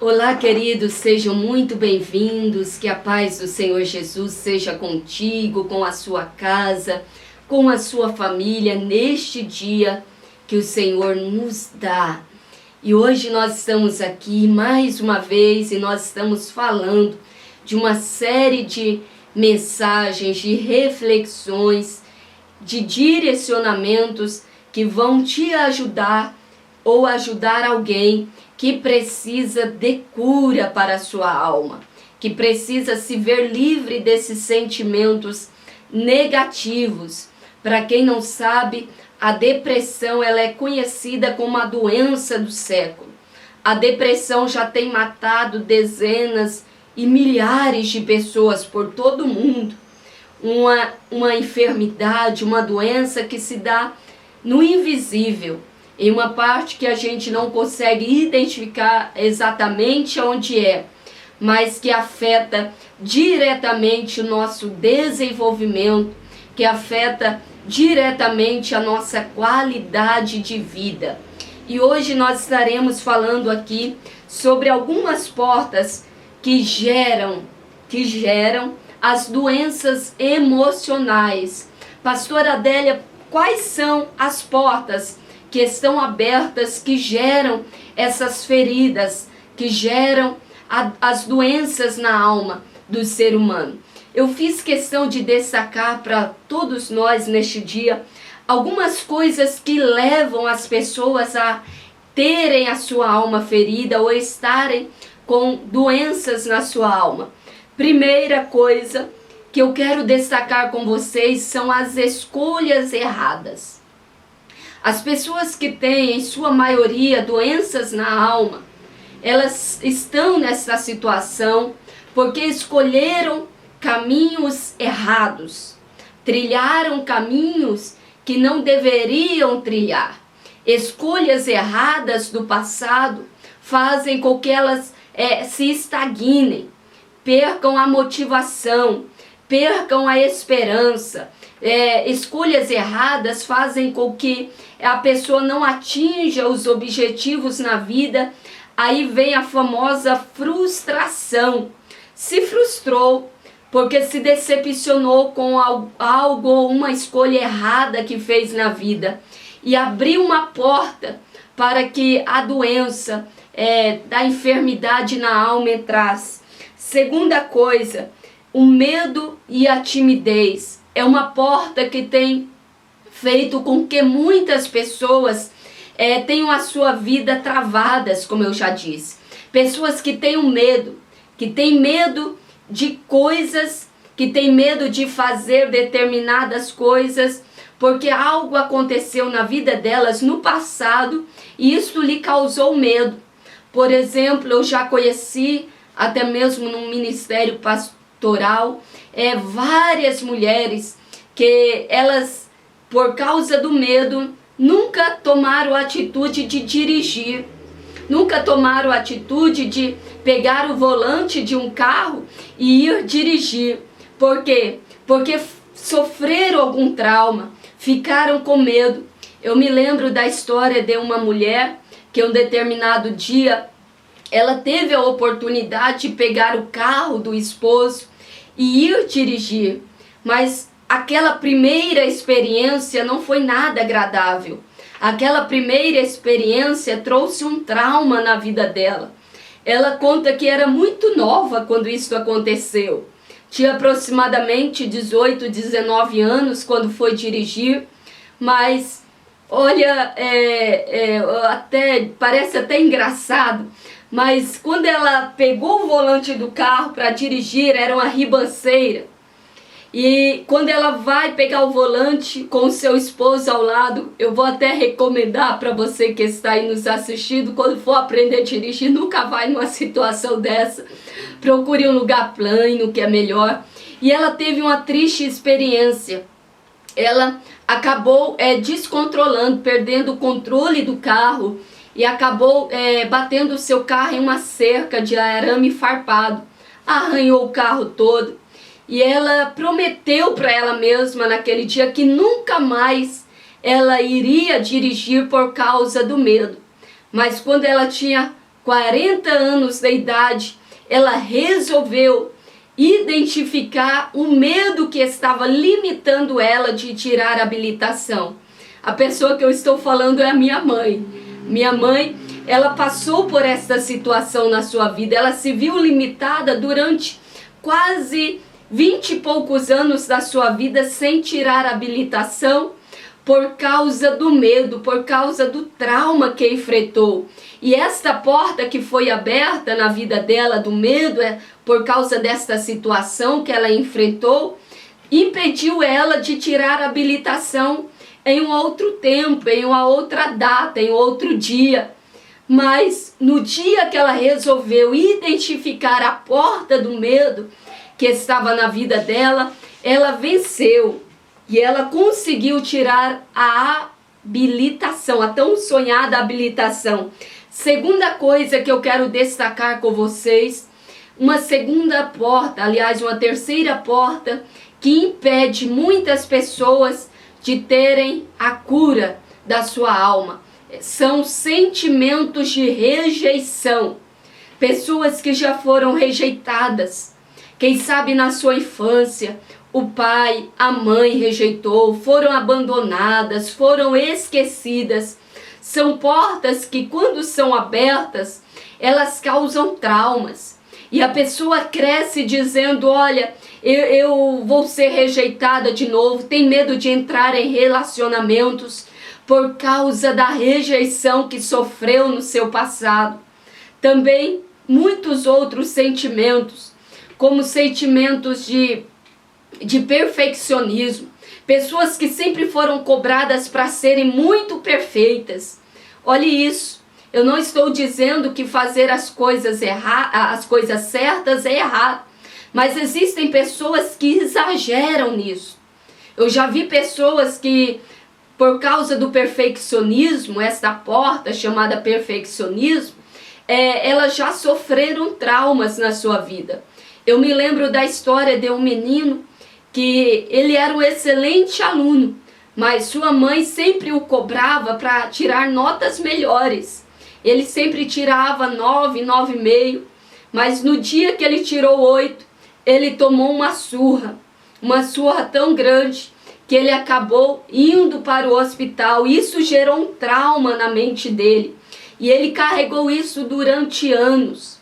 Olá, queridos, sejam muito bem-vindos, que a paz do Senhor Jesus seja contigo, com a sua casa, com a sua família, neste dia que o Senhor nos dá. E hoje nós estamos aqui mais uma vez e nós estamos falando de uma série de mensagens, de reflexões, de direcionamentos que vão te ajudar ou ajudar alguém que precisa de cura para a sua alma, que precisa se ver livre desses sentimentos negativos. Para quem não sabe, a depressão ela é conhecida como a doença do século. A depressão já tem matado dezenas e milhares de pessoas por todo o mundo. Uma enfermidade, uma doença que se dá no invisível, em uma parte que a gente não consegue identificar exatamente onde é, mas que afeta diretamente o nosso desenvolvimento, que afeta diretamente a nossa qualidade de vida. E hoje nós estaremos falando aqui sobre algumas portas que geram as doenças emocionais. Pastora Adélia, quais são as portas que estão abertas, que geram essas feridas, que geram as doenças na alma do ser humano? Eu fiz questão de destacar para todos nós neste dia algumas coisas que levam as pessoas a terem a sua alma ferida ou estarem com doenças na sua alma. Primeira coisa que eu quero destacar com vocês são as escolhas erradas. As pessoas que têm, em sua maioria, doenças na alma, elas estão nessa situação porque escolheram caminhos errados, trilharam caminhos que não deveriam trilhar. Escolhas erradas do passado fazem com que elas se estagnem, percam a motivação, percam a esperança. Escolhas erradas fazem com que a pessoa não atinja os objetivos na vida. Aí vem a famosa frustração. Se frustrou porque se decepcionou com algo ou uma escolha errada que fez na vida e abriu uma porta para que a doença da enfermidade na alma entrasse. Segunda coisa, o medo e a timidez é uma porta que tem feito com que muitas pessoas tenham a sua vida travadas, como eu já disse. Pessoas que têm medo de coisas, que têm medo de fazer determinadas coisas, porque algo aconteceu na vida delas no passado e isso lhe causou medo. Por exemplo, eu já conheci, até mesmo no ministério pastoral, várias mulheres que elas, por causa do medo, nunca tomaram a atitude de dirigir, nunca tomaram a atitude de pegar o volante de um carro e ir dirigir. Por quê? Porque sofreram algum trauma, ficaram com medo. Eu me lembro da história de uma mulher que um determinado dia ela teve a oportunidade de pegar o carro do esposo e ir dirigir, mas aquela primeira experiência não foi nada agradável. Aquela primeira experiência trouxe um trauma na vida dela. Ela conta que era muito nova quando isso aconteceu. Tinha aproximadamente 18, 19 anos quando foi dirigir, mas olha, parece até engraçado, mas quando ela pegou o volante do carro para dirigir, era uma ribanceira. E quando ela vai pegar o volante com o seu esposo ao lado, eu vou até recomendar para você que está aí nos assistindo, quando for aprender a dirigir, nunca vai numa situação dessa. Procure um lugar plano, que é melhor. E ela teve uma triste experiência. Ela acabou descontrolando, perdendo o controle do carro e acabou batendo o seu carro em uma cerca de arame farpado. Arranhou o carro todo. E ela prometeu para ela mesma naquele dia que nunca mais ela iria dirigir por causa do medo. Mas quando ela tinha 40 anos de idade, ela resolveu identificar o medo que estava limitando ela de tirar a habilitação. A pessoa que eu estou falando é a minha mãe. Minha mãe, ela passou por essa situação na sua vida. Ela se viu limitada durante quase 20 e poucos anos da sua vida sem tirar a habilitação por causa do medo, por causa do trauma que enfrentou. E esta porta que foi aberta na vida dela do medo, por causa desta situação que ela enfrentou, impediu ela de tirar a habilitação em um outro tempo, em uma outra data, em outro dia. Mas no dia que ela resolveu identificar a porta do medo que estava na vida dela, ela venceu e ela conseguiu tirar a habilitação, a tão sonhada habilitação. Segunda coisa que eu quero destacar com vocês, uma segunda porta, aliás, uma terceira porta que impede muitas pessoas de terem a cura da sua alma. São sentimentos de rejeição. Pessoas que já foram rejeitadas. Quem sabe na sua infância, o pai, a mãe rejeitou, foram abandonadas, foram esquecidas. São portas que, quando são abertas, elas causam traumas. E a pessoa cresce dizendo, olha, eu vou ser rejeitada de novo, tem medo de entrar em relacionamentos por causa da rejeição que sofreu no seu passado. Também muitos outros sentimentos, como sentimentos de perfeccionismo. Pessoas que sempre foram cobradas para serem muito perfeitas. Olhe isso. Eu não estou dizendo que fazer as coisas certas é errado. Mas existem pessoas que exageram nisso. Eu já vi pessoas que, por causa do perfeccionismo, esta porta chamada perfeccionismo, elas já sofreram traumas na sua vida. Eu me lembro da história de um menino que ele era um excelente aluno, mas sua mãe sempre o cobrava para tirar notas melhores. Ele sempre tirava 9, 9,5, mas no dia que ele tirou 8, ele tomou uma surra tão grande que ele acabou indo para o hospital. Isso gerou um trauma na mente dele e ele carregou isso durante anos.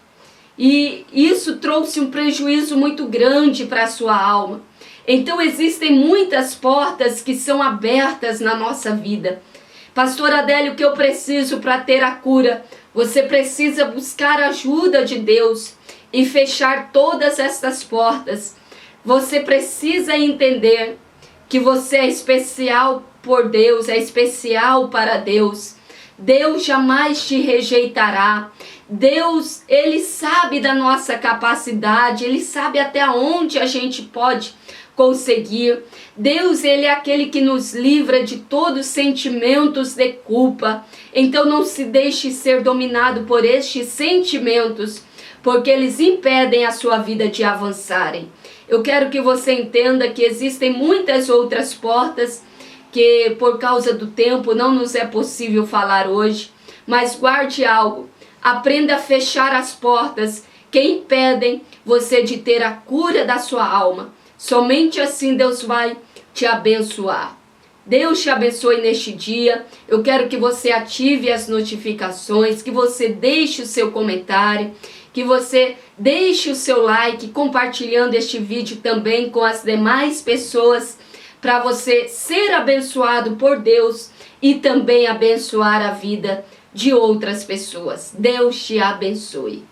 E isso trouxe um prejuízo muito grande para a sua alma. Então existem muitas portas que são abertas na nossa vida. Pastor Adélio, o que eu preciso para ter a cura? Você precisa buscar a ajuda de Deus e fechar todas estas portas. Você precisa entender que você é especial por Deus, é especial para Deus. Deus jamais te rejeitará. Deus, Ele sabe da nossa capacidade, Ele sabe até onde a gente pode conseguir. Deus, Ele é aquele que nos livra de todos os sentimentos de culpa. Então não se deixe ser dominado por estes sentimentos, porque eles impedem a sua vida de avançarem. Eu quero que você entenda que existem muitas outras portas que por causa do tempo não nos é possível falar hoje, mas guarde algo. Aprenda a fechar as portas que impedem você de ter a cura da sua alma. Somente assim Deus vai te abençoar. Deus te abençoe neste dia. Eu quero que você ative as notificações, que você deixe o seu comentário, que você deixe o seu like, compartilhando este vídeo também com as demais pessoas, para você ser abençoado por Deus e também abençoar a vida de outras pessoas. Deus te abençoe.